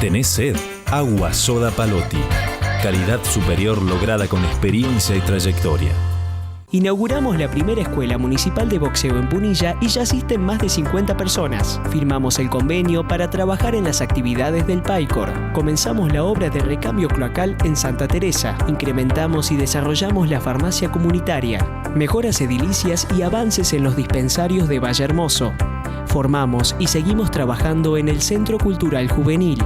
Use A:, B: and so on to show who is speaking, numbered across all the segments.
A: ¿Tenés sed? Agua Soda Palotti. Calidad superior lograda con experiencia y trayectoria.
B: Inauguramos la primera escuela municipal de boxeo en Punilla y ya asisten más de 50 personas. Firmamos el convenio para trabajar en las actividades del PAICOR. Comenzamos la obra de recambio cloacal en Santa Teresa. Incrementamos y desarrollamos la farmacia comunitaria. Mejoras edilicias y avances en los dispensarios de Valle Hermoso. Formamos y seguimos trabajando en el Centro Cultural Juvenil.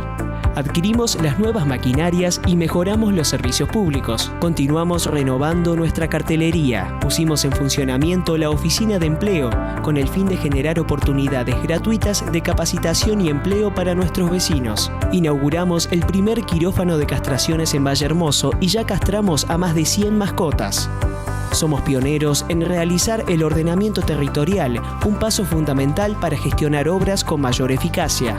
B: Adquirimos las nuevas maquinarias y mejoramos los servicios públicos. Continuamos renovando nuestra cartelería. Pusimos en funcionamiento la oficina de empleo con el fin de generar oportunidades gratuitas de capacitación y empleo para nuestros vecinos. Inauguramos el primer quirófano de castraciones en Valle Hermoso y ya castramos a más de 100 mascotas. Somos pioneros en realizar el ordenamiento territorial, un paso fundamental para gestionar obras con mayor eficacia.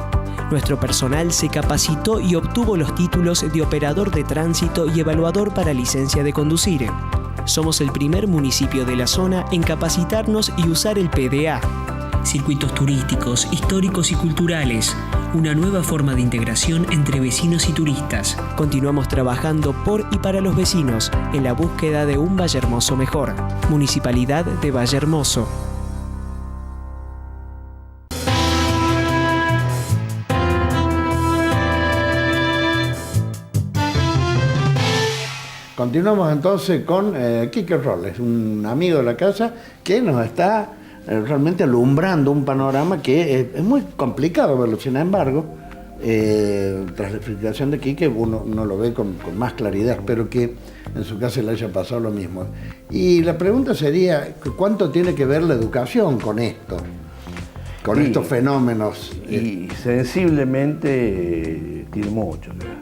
B: Nuestro personal se capacitó y obtuvo los títulos de operador de tránsito y evaluador para licencia de conducir. Somos el primer municipio de la zona en capacitarnos y usar el PDA. Circuitos turísticos, históricos y culturales. Una nueva forma de integración entre vecinos y turistas. Continuamos trabajando por y para los vecinos en la búsqueda de un Valle Hermoso mejor. Municipalidad de Valle Hermoso.
C: Continuamos entonces con Quique Robles, un amigo de la casa que nos está realmente alumbrando un panorama que es muy complicado verlo. Sin embargo, tras la explicación de Quique uno lo ve con más claridad. Espero que en su casa le haya pasado lo mismo. Y la pregunta sería, ¿cuánto tiene que ver la educación con esto? Con estos fenómenos.
D: Y sensiblemente tiene mucho que ver.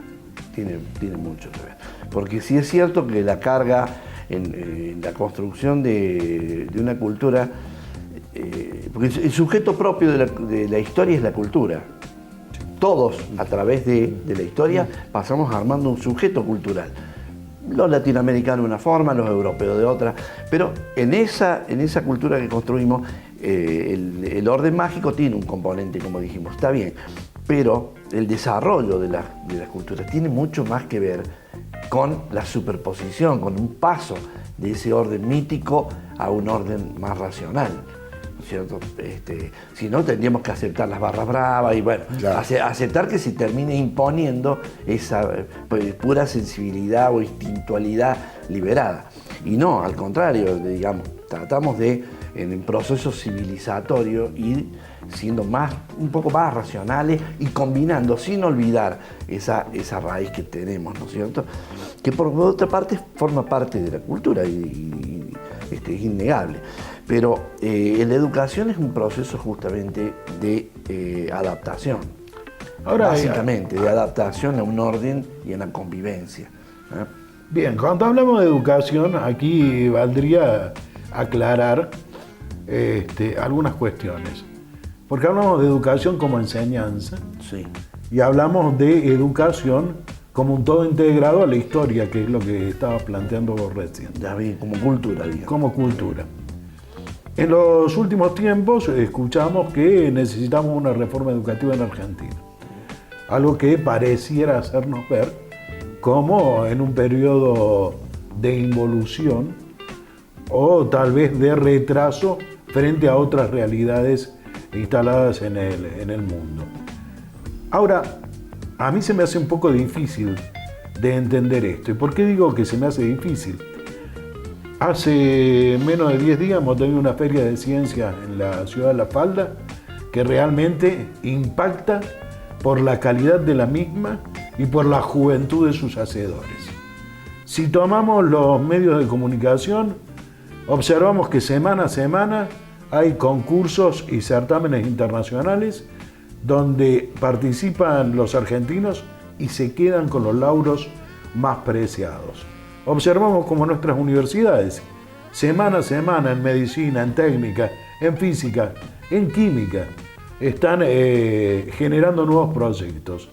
D: Tiene mucho que ver. Porque sí es cierto que la carga en la construcción de una cultura, porque el sujeto propio de la historia es la cultura. Todos, a través de la historia, pasamos armando un sujeto cultural. Los latinoamericanos de una forma, los europeos de otra, pero en esa cultura que construimos, el orden mágico tiene un componente, como dijimos, está bien, pero el desarrollo de las culturas tiene mucho más que ver con la superposición, con un paso de ese orden mítico a un orden más racional, ¿no es cierto? Si no, tendríamos que aceptar las barras bravas y bueno, claro, aceptar que se termine imponiendo esa pura sensibilidad o instintualidad liberada. Y no, al contrario, digamos, tratamos de, en el proceso civilizatorio, ir siendo un poco más racionales y combinando, sin olvidar esa raíz que tenemos, ¿no es cierto? Que por otra parte forma parte de la cultura y es innegable. Pero la educación es un proceso justamente de adaptación, básicamente, de adaptación a un orden y a la convivencia.
E: Bien, cuando hablamos de educación, aquí valdría aclarar algunas cuestiones. Porque hablamos de educación como enseñanza,
D: sí,
E: y hablamos de educación como un todo integrado a la historia, que es lo que estaba planteando vos recién.
D: Ya vi, como cultura, digamos.
E: Como cultura. En los últimos tiempos escuchamos que necesitamos una reforma educativa en Argentina. Algo que pareciera hacernos ver como en un periodo de involución o tal vez de retraso frente a otras realidades instaladas en el mundo. Ahora, a mí se me hace un poco difícil de entender esto. ¿Y por qué digo que se me hace difícil? Hace menos de 10 días hemos tenido una feria de ciencias en la ciudad de La Falda que realmente impacta por la calidad de la misma y por la juventud de sus hacedores. Si tomamos los medios de comunicación, observamos que semana a semana hay concursos y certámenes internacionales donde participan los argentinos y se quedan con los lauros más preciados. Observamos como nuestras universidades, semana a semana en medicina, en técnica, en física, en química, están generando nuevos proyectos.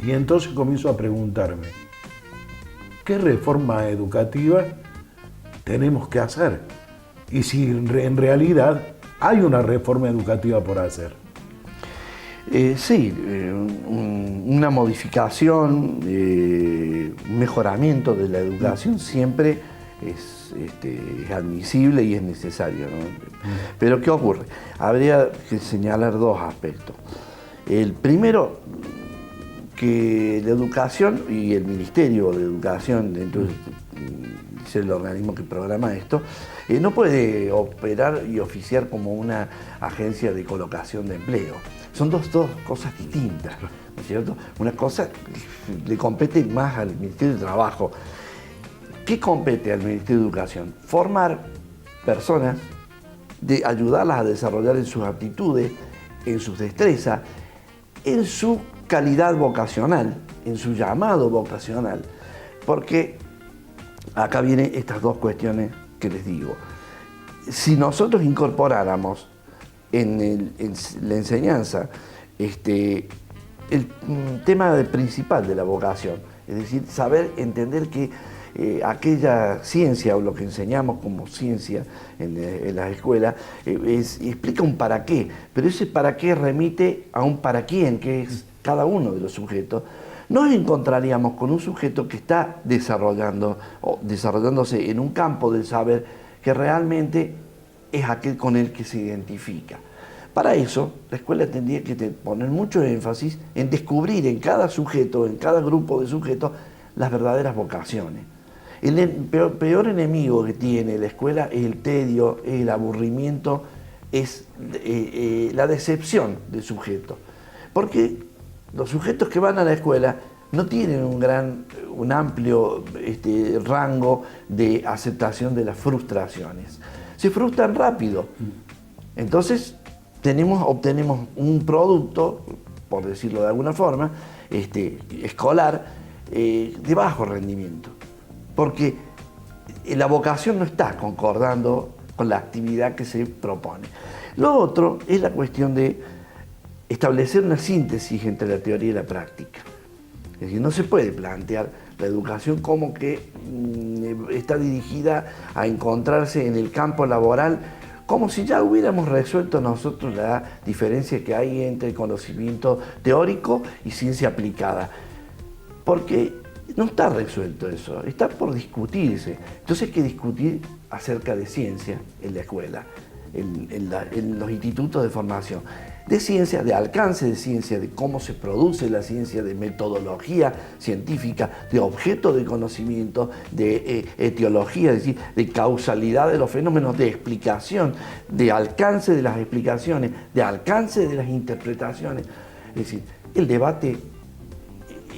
E: Y entonces comienzo a preguntarme, ¿qué reforma educativa tenemos que hacer? Y si en realidad hay una reforma educativa por hacer.
D: Sí, una modificación, un mejoramiento de la educación siempre es admisible y es necesario, ¿no? Pero ¿qué ocurre? Habría que señalar dos aspectos. El primero, que la educación y el Ministerio de Educación, dentro de el organismo que programa esto, no puede operar y oficiar como una agencia de colocación de empleo. Son dos cosas distintas, ¿no es cierto? Una cosa le compete más al Ministerio de Trabajo. ¿Qué compete al Ministerio de Educación? Formar personas, ayudarlas a desarrollar en sus aptitudes, en sus destrezas, en su calidad vocacional, en su llamado vocacional. Porque acá vienen estas dos cuestiones que les digo. Si nosotros incorporáramos en la enseñanza el tema principal de la vocación, es decir, saber entender que aquella ciencia o lo que enseñamos como ciencia en las escuelas explica un para qué, pero ese para qué remite a un para quién, que es cada uno de los sujetos. Nos encontraríamos con un sujeto que está desarrollándose en un campo del saber que realmente es aquel con el que se identifica. Para eso, la escuela tendría que poner mucho énfasis en descubrir en cada sujeto, en cada grupo de sujetos, las verdaderas vocaciones. El peor enemigo que tiene la escuela es el tedio, es el aburrimiento, es la decepción del sujeto. Porque los sujetos que van a la escuela no tienen un amplio rango de aceptación de las frustraciones. Se frustran rápido. Entonces obtenemos un producto, por decirlo de alguna forma, escolar, de bajo rendimiento. Porque la vocación no está concordando con la actividad que se propone. Lo otro es la cuestión de establecer una síntesis entre la teoría y la práctica. Es decir, no se puede plantear la educación como que está dirigida a encontrarse en el campo laboral como si ya hubiéramos resuelto nosotros la diferencia que hay entre conocimiento teórico y ciencia aplicada. Porque no está resuelto eso, está por discutirse. Entonces hay que discutir acerca de ciencia en la escuela, en los institutos de formación. De ciencia, de alcance de ciencia, de cómo se produce la ciencia, de metodología científica, de objeto de conocimiento, de etiología, es decir, de causalidad de los fenómenos, de explicación, de alcance de las explicaciones, de alcance de las interpretaciones. Es decir, el debate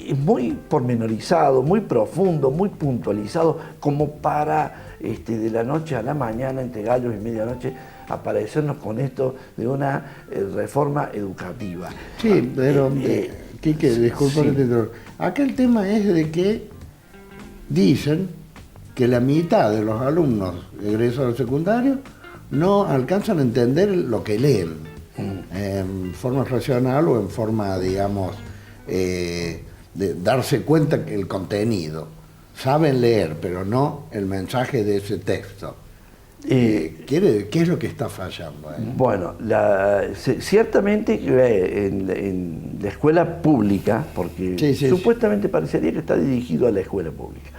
D: es muy pormenorizado, muy profundo, muy puntualizado, como para de la noche a la mañana, entre gallos y medianoche, aparecernos con esto de una reforma educativa.
C: Sí, pero Quique, disculpa
D: sí.
C: que te interrumpa. Acá el tema es de que dicen que la mitad de los alumnos egresados al secundario no alcanzan a entender lo que leen en forma racional o en forma, digamos, de darse cuenta que el contenido. Saben leer, pero no el mensaje de ese texto. ¿Qué es lo que está fallando ahí?
D: Bueno, ciertamente en la escuela pública, porque supuestamente parecería que está dirigido a la escuela pública,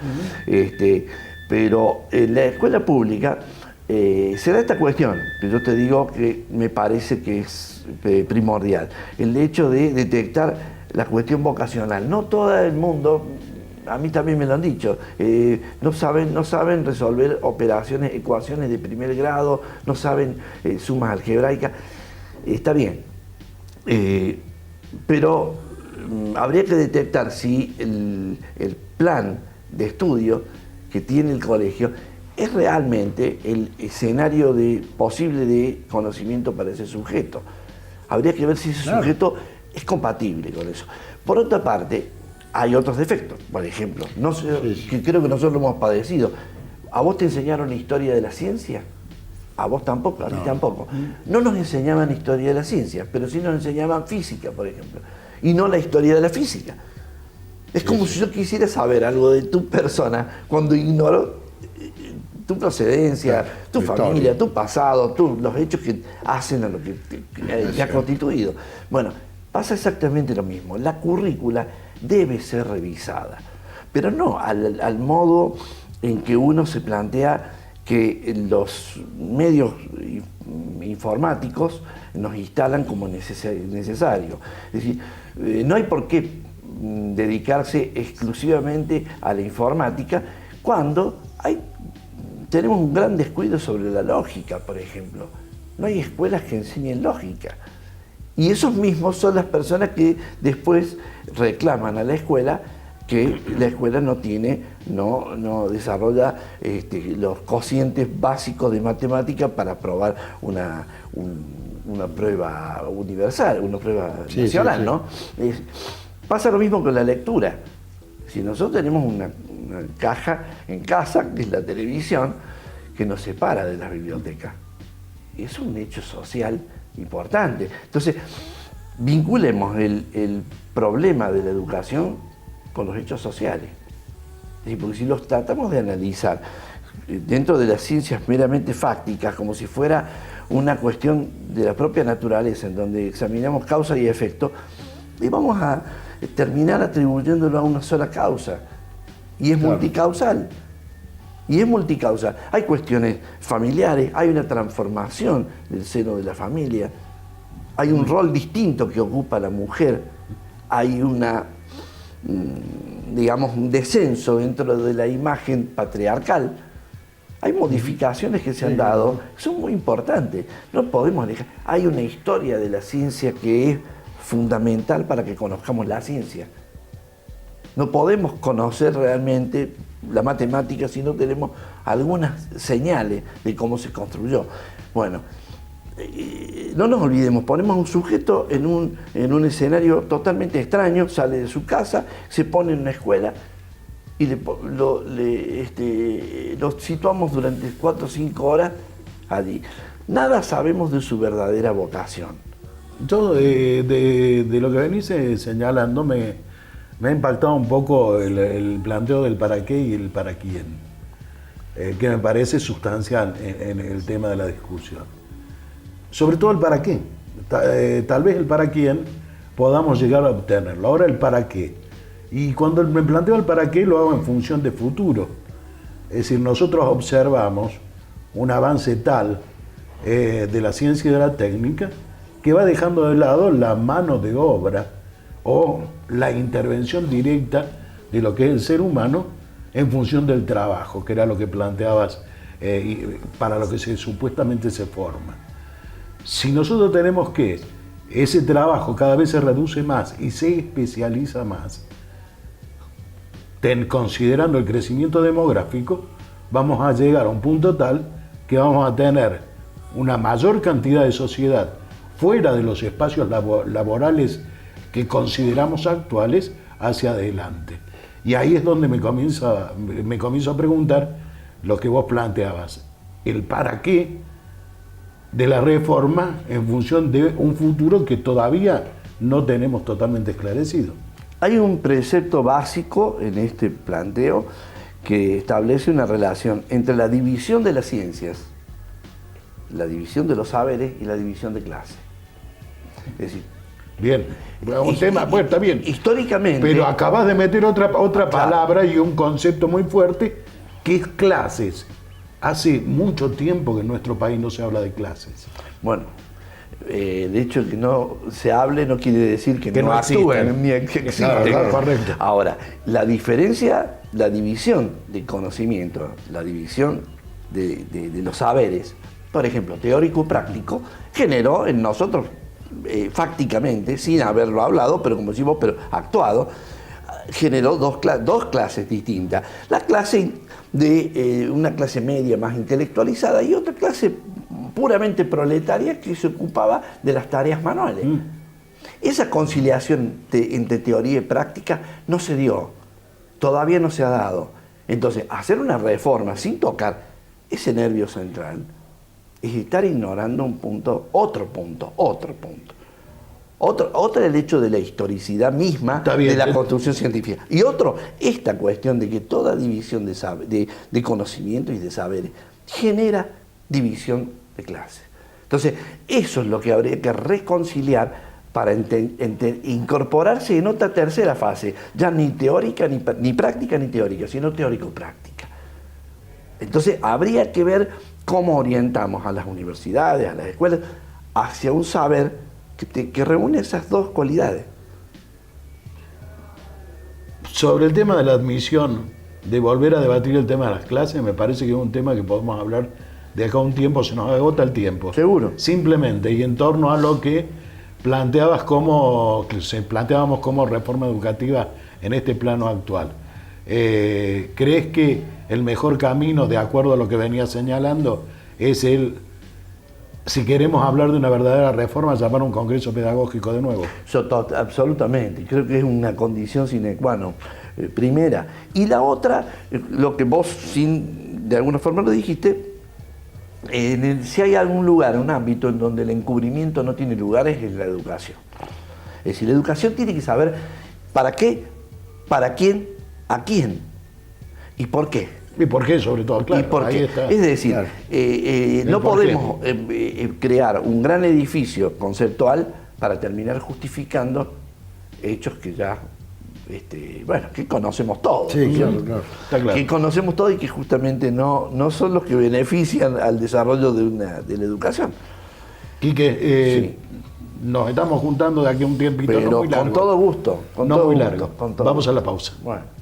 D: pero en la escuela pública se da esta cuestión, que yo te digo que me parece que es primordial, el hecho de detectar la cuestión vocacional. No todo el mundo, a mí también me lo han dicho, no saben resolver operaciones, ecuaciones de primer grado, no saben sumas algebraicas. Está bien, pero habría que detectar si el plan de estudio que tiene el colegio es realmente el escenario posible de conocimiento para ese sujeto. Habría que ver si ese sujeto es compatible con eso. Por otra parte, hay otros defectos. Por ejemplo, que creo que nosotros lo hemos padecido. ¿A vos te enseñaron la historia de la ciencia? A vos tampoco, a mí tampoco. No nos enseñaban historia de la ciencia, pero sí nos enseñaban física, por ejemplo. Y no la historia de la física. Es como si yo quisiera saber algo de tu persona cuando ignoro tu procedencia, tu familia, tu pasado, los hechos que hacen a lo que te ha constituido. Bueno, pasa exactamente lo mismo. La currícula debe ser revisada, pero no al modo en que uno se plantea que los medios informáticos nos instalan como necesario. Es decir, no hay por qué dedicarse exclusivamente a la informática cuando tenemos un gran descuido sobre la lógica, por ejemplo. No hay escuelas que enseñen lógica. Y esos mismos son las personas que después reclaman a la escuela que la escuela no desarrolla los cocientes básicos de matemática para aprobar una prueba universal, una prueba nacional, ¿no? Pasa lo mismo con la lectura. Si nosotros tenemos una caja en casa, que es la televisión, que nos separa de las bibliotecas. Es un hecho social importante. Entonces, vinculemos el problema de la educación con los hechos sociales. Porque si los tratamos de analizar dentro de las ciencias meramente fácticas, como si fuera una cuestión de la propia naturaleza, en donde examinamos causa y efecto, y vamos a terminar atribuyéndolo a una sola causa. Y es multicausal. Y es multicausal. Hay cuestiones familiares, hay una transformación del seno de la familia, hay un rol distinto que ocupa la mujer, hay un descenso dentro de la imagen patriarcal. Hay modificaciones que se han dado, que son muy importantes. No podemos dejar. Hay una historia de la ciencia que es fundamental para que conozcamos la ciencia. No podemos conocer realmente la matemática si no tenemos algunas señales de cómo se construyó. Bueno, no nos olvidemos, ponemos a un sujeto en un escenario totalmente extraño, sale de su casa, se pone en una escuela y lo situamos durante 4 o 5 horas allí. Nada sabemos de su verdadera vocación.
E: Yo de lo que venís señalando me ha impactado un poco el planteo del para qué y el para quién, que me parece sustancial en el tema de la discusión. Sobre todo el para qué. Tal vez el para quién podamos llegar a obtenerlo. Ahora el para qué. Y cuando me planteo el para qué lo hago en función de futuro. Es decir, nosotros observamos un avance tal de la ciencia y de la técnica que va dejando de lado la mano de obra o la intervención directa de lo que es el ser humano en función del trabajo, que era lo que planteabas para lo que supuestamente se forma. Si nosotros tenemos que ese trabajo cada vez se reduce más y se especializa más, considerando el crecimiento demográfico, vamos a llegar a un punto tal que vamos a tener una mayor cantidad de sociedad fuera de los espacios laborales que consideramos actuales hacia adelante. Y ahí es donde me comienzo a preguntar lo que vos planteabas, el para qué de la reforma en función de un futuro que todavía no tenemos totalmente esclarecido.
D: Hay un precepto básico en este planteo que establece una relación entre la división de las ciencias, la división de los saberes y la división de clases. Es decir,
E: bien, un tema, pues está bien.
D: Históricamente.
E: Pero acabas de meter otra palabra y un concepto muy fuerte que es clases. Hace mucho tiempo que en nuestro país no se habla de clases.
D: Bueno, de hecho el que no se hable no quiere decir que no actúen ni que existen.
E: Claro, correcto.
D: Ahora, la división de conocimiento, la división de los saberes, por ejemplo, teórico y práctico, generó en nosotros, fácticamente, sin haberlo hablado, pero como decimos, pero actuado, generó dos clases distintas. La clase de una clase media más intelectualizada y otra clase puramente proletaria que se ocupaba de las tareas manuales. Esa conciliación entre teoría y práctica no se dio, todavía no se ha dado. Entonces, hacer una reforma sin tocar ese nervio central es estar ignorando otro punto. Otro es el hecho de la historicidad misma de la construcción científica. Y otro, esta cuestión de que toda división de conocimientos y de saberes genera división de clases. Entonces, eso es lo que habría que reconciliar para incorporarse en otra tercera fase, ya ni teórica, ni práctica, ni teórica, sino teórico-práctica. Entonces habría que ver cómo orientamos a las universidades, a las escuelas, hacia un saber que reúne esas dos cualidades.
E: Sobre el tema de la admisión, de volver a debatir el tema de las clases, me parece que es un tema que podemos hablar de acá a un tiempo, se nos agota el tiempo.
D: Seguro.
E: Simplemente, y en torno a lo que planteábamos como reforma educativa en este plano actual. ¿Crees que el mejor camino, de acuerdo a lo que venía señalando, es si queremos hablar de una verdadera reforma, llamar a un congreso pedagógico de nuevo?
D: Absolutamente, creo que es una condición sine qua non, primera. Y la otra, lo que vos de alguna forma lo dijiste, si hay algún lugar, un ámbito en donde el encubrimiento no tiene lugar, es en la educación. Es decir, la educación tiene que saber para qué, para quién, a quién y por qué.
E: ¿Y por qué, sobre todo? Claro,
D: ¿Y por qué?
E: Está.
D: Es decir,
E: Claro.
D: No podemos crear un gran edificio conceptual para terminar justificando hechos que ya, que conocemos todos.
C: Sí,
D: ¿no?
C: claro, claro.
E: Está claro.
D: Que conocemos todos y que justamente no son los que benefician al desarrollo de la educación.
E: Quique, nos estamos juntando de aquí a un tiempito,
D: Pero
E: no muy largo.
D: con todo gusto.
E: No muy largo. Vamos a la pausa.
D: Bueno.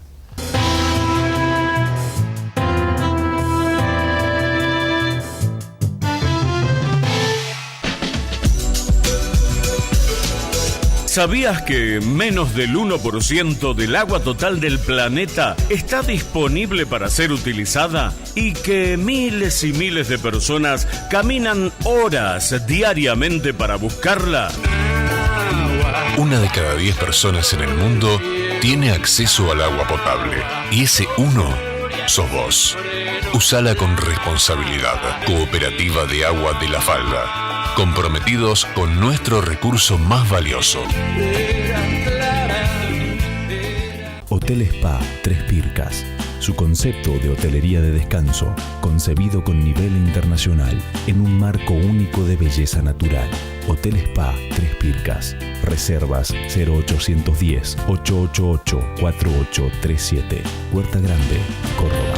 F: ¿Sabías que menos del 1% del agua total del planeta está disponible para ser utilizada? Y que miles y miles de personas caminan horas diariamente para buscarla.
A: Una de cada 10 personas en el mundo tiene acceso al agua potable. Y ese uno sos vos. Usala con responsabilidad. Cooperativa de Agua de la Falda. Comprometidos con nuestro recurso más valioso. Hotel Spa Tres Pircas. Su concepto de hotelería de descanso, concebido con nivel internacional, en un marco único de belleza natural. Hotel Spa Tres Pircas. Reservas 0810-888-4837. Huerta Grande, Córdoba.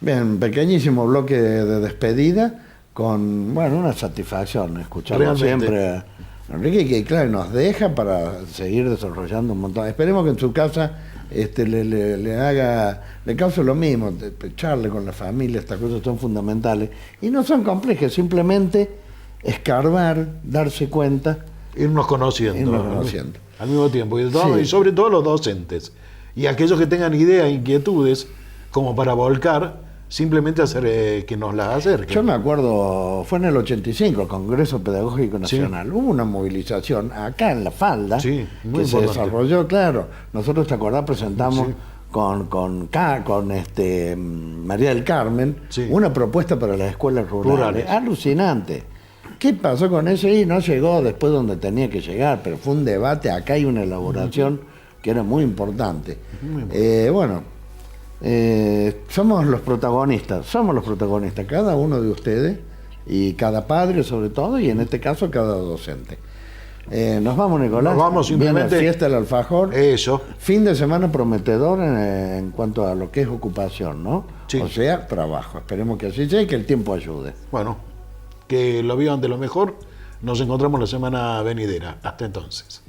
C: Bien, pequeñísimo bloque de despedida con, una satisfacción escucharlo siempre a Enrique, que claro, nos deja para seguir desarrollando un montón. Esperemos que en su casa le cause lo mismo, charle con la familia, estas cosas son fundamentales y no son complejas, simplemente escarbar, darse cuenta.
E: Irnos conociendo. Al mismo tiempo. Y sobre todo los docentes. Y aquellos que tengan ideas, inquietudes, como para volcar, simplemente hacer que nos las acerquen.
C: Yo me acuerdo, fue en el 85, el Congreso Pedagógico Nacional. Hubo una movilización acá en La Falda
E: que
C: se desarrolló, claro. Nosotros, ¿te acordás? Presentamos con María del Carmen una propuesta para las escuelas rurales. Alucinante. ¿Qué pasó con eso? Y no llegó después donde tenía que llegar, pero fue un debate, acá hay una elaboración que era muy importante. Somos los protagonistas, cada uno de ustedes y cada padre sobre todo, y en este caso cada docente. Nos vamos, Nicolás.
E: Nos vamos simplemente.
C: Viene la fiesta del alfajor.
E: Eso.
C: Fin de semana prometedor en cuanto a lo que es ocupación, ¿no?
E: Sí.
C: O sea, trabajo. Esperemos que así sea y que el tiempo ayude.
E: Bueno, que lo vivan de lo mejor. Nos encontramos la semana venidera. Hasta entonces.